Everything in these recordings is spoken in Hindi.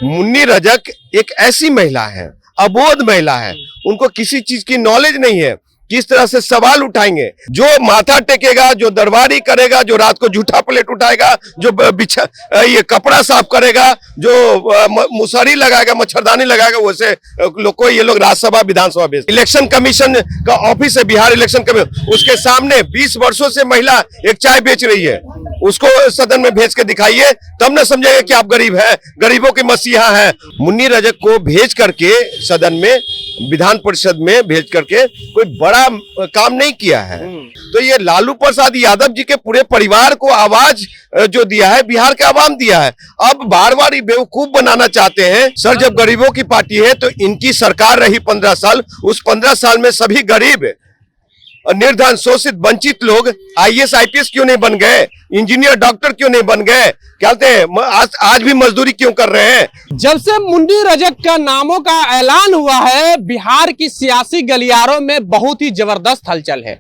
मुन्नी रजक एक ऐसी महिला है, अबोध महिला है, उनको किसी चीज की नॉलेज नहीं है। किस तरह से सवाल उठाएंगे, जो माथा टेकेगा, जो दरबारी करेगा, जो रात को झूठा प्लेट उठाएगा, जो ये कपड़ा साफ करेगा, जो मुसहरी लगाएगा, मच्छरदानी लगाएगा, वैसे लोग को ये लोग राज्यसभा विधानसभा भेज। इलेक्शन कमीशन का ऑफिस है, बिहार इलेक्शन कमीशन, उसके सामने 20 वर्षों से महिला एक चाय बेच रही है, उसको सदन में भेज के दिखाइए, तब न समझेगा कि आप गरीब है, गरीबों के मसीहा है। मुन्नी रजक को भेज करके सदन में, विधान परिषद में भेज करके कोई बड़ा काम नहीं किया है। तो ये लालू प्रसाद यादव जी के पूरे परिवार को आवाज जो दिया है, बिहार के आवाम दिया है। अब बार बार बेवकूफ बनाना चाहते हैं। सर, जब गरीबों की पार्टी है तो इनकी सरकार रही 15 साल, उस 15 साल में सभी गरीब, निर्धन, शोषित, वंचित लोग IAS IPS क्यों नहीं बन गए, इंजीनियर, डॉक्टर क्यों नहीं बन गए, कहते हैं आज भी मजदूरी क्यों कर रहे हैं। जब से मुन्नी रजक का नामों का ऐलान हुआ है, बिहार की सियासी गलियारों में बहुत ही जबरदस्त हलचल है।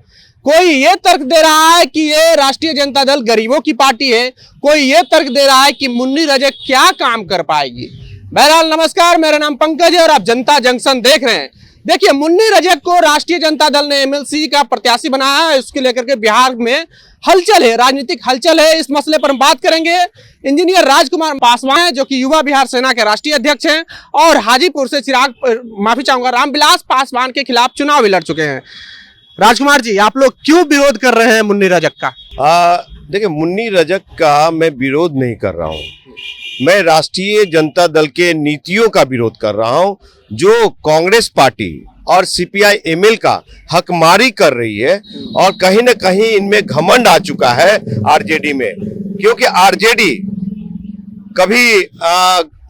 कोई ये तर्क दे रहा है कि ये राष्ट्रीय जनता दल गरीबों की पार्टी है, कोई ये तर्क दे रहा है कि मुन्नी रजक क्या काम कर पाएगी। बहरहाल नमस्कार, मेरा नाम पंकज है और आप जनता जंक्शन देख रहे हैं। देखिए, मुन्नी रजक को राष्ट्रीय जनता दल ने MLC का प्रत्याशी बनाया है, उसके लेकर के बिहार में हलचल है, राजनीतिक हलचल है। इस मसले पर हम बात करेंगे। इंजीनियर राजकुमार पासवान है, जो कि युवा बिहार सेना के राष्ट्रीय अध्यक्ष हैं, और हाजीपुर से रामविलास पासवान के खिलाफ चुनाव लड़ चुके हैं। राजकुमार जी, आप लोग क्यों विरोध कर रहे हैं मुन्नी रजक का? देखिए, मुन्नी रजक का मैं विरोध नहीं कर रहा हूँ, मैं राष्ट्रीय जनता दल के नीतियों का विरोध कर रहा हूं, जो कांग्रेस पार्टी और CPI ML का हकमारी कर रही है। और कहीं न कहीं इनमें घमंड आ चुका है RJD में, क्योंकि RJD कभी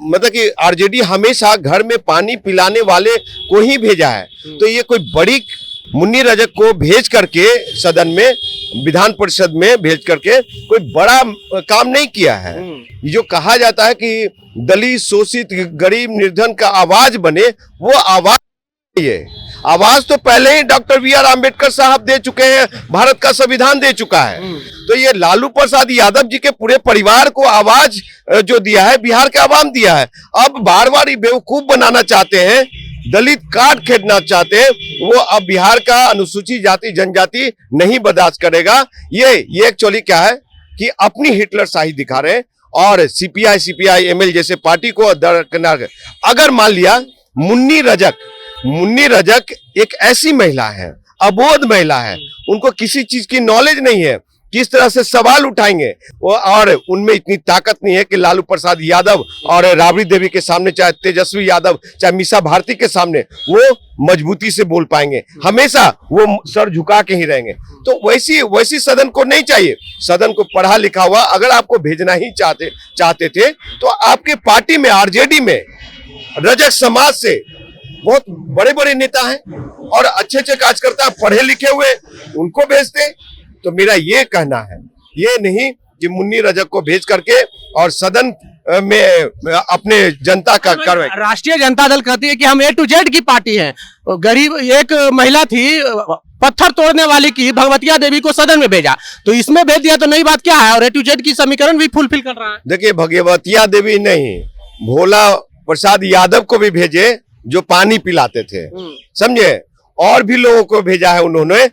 मतलब कि RJD हमेशा घर में पानी पिलाने वाले को ही भेजा है। तो ये कोई बड़ी, मुन्नी रजक को भेज करके सदन में, विधान परिषद में भेज करके कोई बड़ा काम नहीं किया है। ये जो कहा जाता है कि दलित, शोषित, गरीब, निर्धन का आवाज बने, वो आवाज, ये आवाज तो पहले ही डॉक्टर BR अम्बेडकर साहब दे चुके हैं, भारत का संविधान दे चुका है। तो ये लालू प्रसाद यादव जी के पूरे परिवार को आवाज जो दिया है, बिहार के आवाम दिया है। अब बार बार बेवकूफ बनाना चाहते हैं, दलित काट खेदना चाहते हैं, वो अब बिहार का अनुसूचित जाति जनजाति नहीं बर्दाश्त करेगा। ये एक्चुअली क्या है कि अपनी हिटलर शाही दिखा रहे हैं, और CPI ML जैसे पार्टी को अगर मान लिया मुन्नी रजक एक ऐसी महिला है, अबोध महिला है, उनको किसी चीज की नॉलेज नहीं है, किस तरह से सवाल उठाएंगे वो, और उनमें इतनी ताकत नहीं है कि लालू प्रसाद यादव और राबड़ी देवी के सामने, चाहे तेजस्वी यादव, चाहे मीसा भारती के सामने वो मजबूती से बोल पाएंगे। हमेशा वो सर झुका के ही रहेंगे। तो वैसी सदन को नहीं चाहिए। सदन को पढ़ा लिखा हुआ अगर आपको भेजना ही चाहते थे तो आपके पार्टी में, RJD में रजक समाज से बहुत बड़े बड़े नेता हैं और अच्छे कार्यकर्ता, पढ़े लिखे हुए, उनको भेजते। तो मेरा ये कहना है, ये नहीं कि मुन्नी रजक को भेज करके और सदन में अपने जनता का कार्रवाई। राष्ट्रीय जनता दल कहती है कि हम A to Z की पार्टी है। गरीब एक महिला थी, पत्थर तोड़ने वाली की, भगवतिया देवी को सदन में भेजा, तो इसमें भेज दिया तो नई बात क्या है? और A to Z की समीकरण भी फुलफिल कर रहा है। देखिए, भगवतिया देवी नहीं, भोला प्रसाद यादव को भी भेजे, जो पानी पिलाते थे, समझे, और भी लोगों को भेजा है उन्होंने।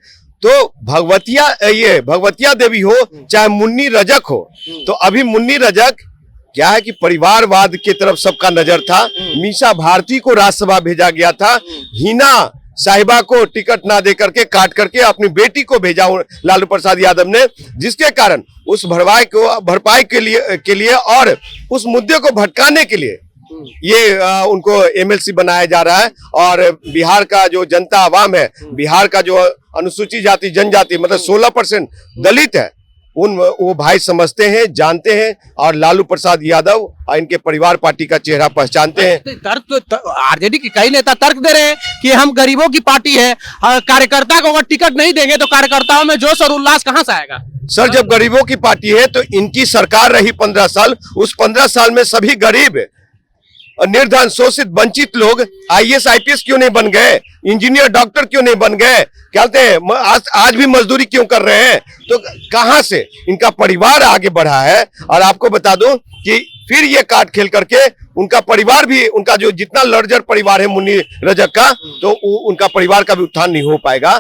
तो भगवतिया देवी हो चाहे मुन्नी रजक हो, तो अभी मुन्नी रजक क्या है कि परिवारवाद की तरफ सबका नजर था। मीसा भारती को राज्यसभा भेजा गया था, हिना साहिबा को टिकट ना दे करके काट करके अपनी बेटी को भेजा लालू प्रसाद यादव ने, जिसके कारण उस भरपाई के लिए और उस मुद्दे को भटकाने के लिए ये उनको MLC बनाया जा रहा है। और बिहार का जो जनता आवाम है, बिहार का जो अनुसूचित जाति जनजाति, मतलब 16% दलित है, वो भाई समझते हैं, जानते हैं, और लालू प्रसाद यादव और इनके परिवार पार्टी का चेहरा पहचानते हैं। तर्क तो RJD के कई नेता तर्क दे रहे हैं कि हम गरीबों की पार्टी है, कार्यकर्ता को अगर टिकट नहीं देंगे तो कार्यकर्ताओं में जोश और उल्लास कहां से आएगा? सर, जब गरीबों की पार्टी है तो इनकी सरकार रही 15 साल, उस 15 साल में सभी गरीब, निर्धन, शोषित, वंचित लोग IAS IPS क्यों नहीं बन गए, इंजीनियर, डॉक्टर क्यों नहीं बन गए, कहते हैं आज भी मजदूरी क्यों कर रहे हैं। तो कहां से इनका परिवार आगे बढ़ा है। और आपको बता दूं कि फिर ये काट खेल करके उनका परिवार भी, उनका जो जितना लर्जर परिवार है मुन्नी रजक का, तो उनका परिवार का भी उत्थान नहीं हो पाएगा।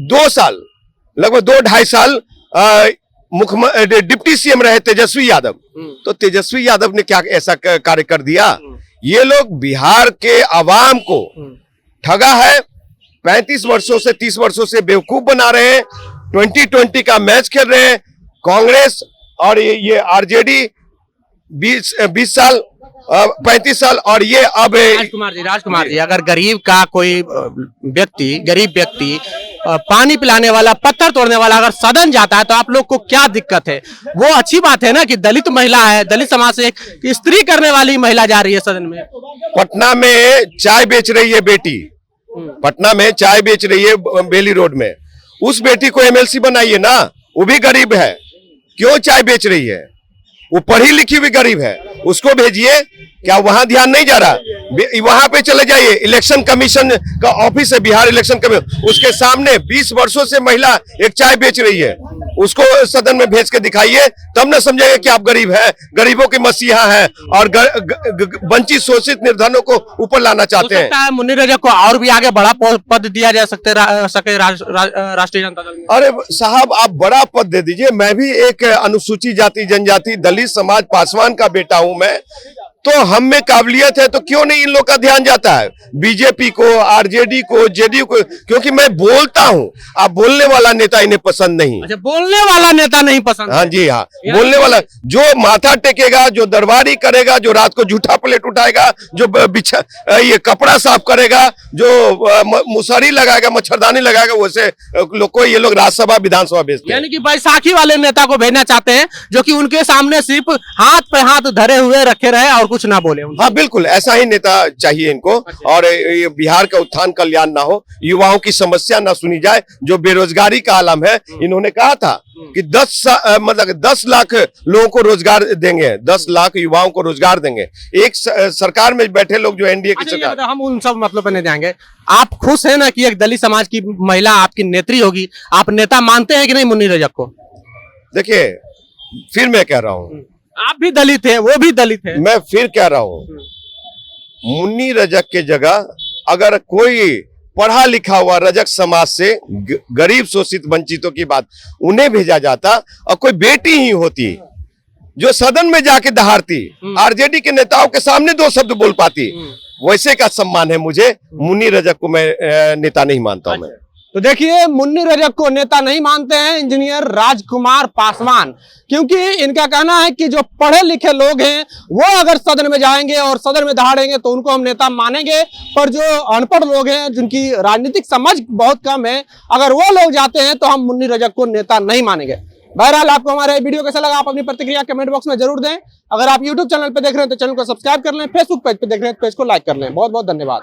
2 साल, लगभग 2-2.5 साल मुख्यमंत्री डिप्टी सीएम रहे तेजस्वी यादव, तो तेजस्वी यादव ने क्या ऐसा कार्य कर दिया? ये लोग बिहार के आवाम को ठगा है, 35 वर्षों से 30 वर्षों से बेवकूफ बना रहे हैं, 2020 का मैच खेल रहे हैं। कांग्रेस और ये आरजेडी 20 साल 35 साल, और ये अब राजकुमार जी, अगर गरीब का कोई गरीब व्यक्ति पानी पिलाने वाला, पत्थर तोड़ने वाला अगर सदन जाता है तो आप लोग को क्या दिक्कत है? वो अच्छी बात है ना कि दलित महिला है, दलित समाज से एक स्त्री करने वाली महिला जा रही है सदन में। पटना में चाय बेच रही है बेटी, पटना में चाय बेच रही है बेली रोड में, उस बेटी को एमएलसी बनाइए ना, वो भी गरीब है, क्यों चाय बेच रही है? वो पढ़ी लिखी भी गरीब है, उसको भेजिए। क्या वहां ध्यान नहीं जा रहा? वहां पे चले जाइए, इलेक्शन कमीशन का ऑफिस है, बिहार इलेक्शन कमीशन, उसके सामने 20 वर्षों से महिला एक चाय बेच रही है, उसको सदन में भेज के दिखाइए, तब न समझेगा कि आप गरीब हैं, गरीबों के मसीहा हैं और वंचित शोषित निर्धनों को ऊपर लाना चाहते हैं। मुन्नी रजक को और भी आगे बड़ा पद दिया जा सके राष्ट्रीय जनता दल में। अरे साहब, आप बड़ा पद दे दीजिए। मैं भी एक अनुसूचित जाति जनजाति दलित समाज पासवान का बेटा हूं मैं, तो हम में काबिलियत है, तो क्यों नहीं इन लोग का ध्यान जाता है? बीजेपी को, आरजेडी को, जेडीयू को, क्योंकि मैं बोलता हूं। आप बोलने वाला नेता इन्हें पसंद नहीं। अच्छा, बोलने वाला नेता नहीं पसंद? हाँ जी हाँ, बोलने वाला, जो माथा टेकेगा, जो दरबारी करेगा, जो रात को झूठा प्लेट उठाएगा, जो ये कपड़ा साफ करेगा, जो मुसहरी लगाएगा, मच्छरदानी लगाएगा, वैसे लोग को ये लोग राज्यसभा विधानसभा भेजते हैं। यानी कि बैसाखी वाले नेता को भेजना चाहते हैं, जो कि उनके सामने सिर्फ हाथ पे हाथ धरे हुए रखे रहे और कुछ ना बोले। हाँ बिल्कुल, ऐसा ही नेता चाहिए इनको। और ये बिहार का उत्थान कल्याण ना हो, युवाओं की समस्या ना सुनी जाए, जो बेरोजगारी का आलम है। इन्होंने कहा था कि 10 लाख लोगों को रोजगार देंगे, 10 लाख युवाओं को रोजगार देंगे। एक सरकार में बैठे लोग जो एनडीए की सरकार, हम उन सब मतलब पे नहीं जाएंगे। आप खुश है ना कि एक दलित समाज की महिला आपकी नेत्री होगी? आप नेता मानते हैं कि नहीं मुन्नी रजक को? देखिए, फिर मैं कह रहा हूँ, आप भी दलित हैं, वो भी दलित है। मैं फिर कह रहा हूँ, मुन्नी रजक के जगह अगर कोई पढ़ा लिखा हुआ रजक समाज से गरीब शोषित वंचितों की बात उन्हें भेजा जाता, और कोई बेटी ही होती जो सदन में जाके दहाड़ती, आरजेडी के नेताओं के सामने 2 शब्द बोल पाती, वैसे का सम्मान है मुझे। मुन्नी रजक को मैं नेता नहीं मानता हूं। मैं तो देखिए, मुन्नी रजक को नेता नहीं मानते हैं इंजीनियर राजकुमार पासवान, क्योंकि इनका कहना है कि जो पढ़े लिखे लोग हैं वो अगर सदन में जाएंगे और सदन में दहाड़ेंगे तो उनको हम नेता मानेंगे, पर जो अनपढ़ लोग हैं, जिनकी राजनीतिक समझ बहुत कम है, अगर वो लोग जाते हैं तो हम मुन्नी रजक को नेता नहीं मानेंगे। बहरहाल, आपको हमारा वीडियो कैसा लगा, आप अपनी प्रतिक्रिया कमेंट बॉक्स में जरूर दें। अगर आप यूट्यूब चैनल पर देख रहे हैं तो चैनल को सब्सक्राइब कर लें, फेसबुक पेज पे देख रहे हैं तो पेज को लाइक कर लें। बहुत बहुत धन्यवाद।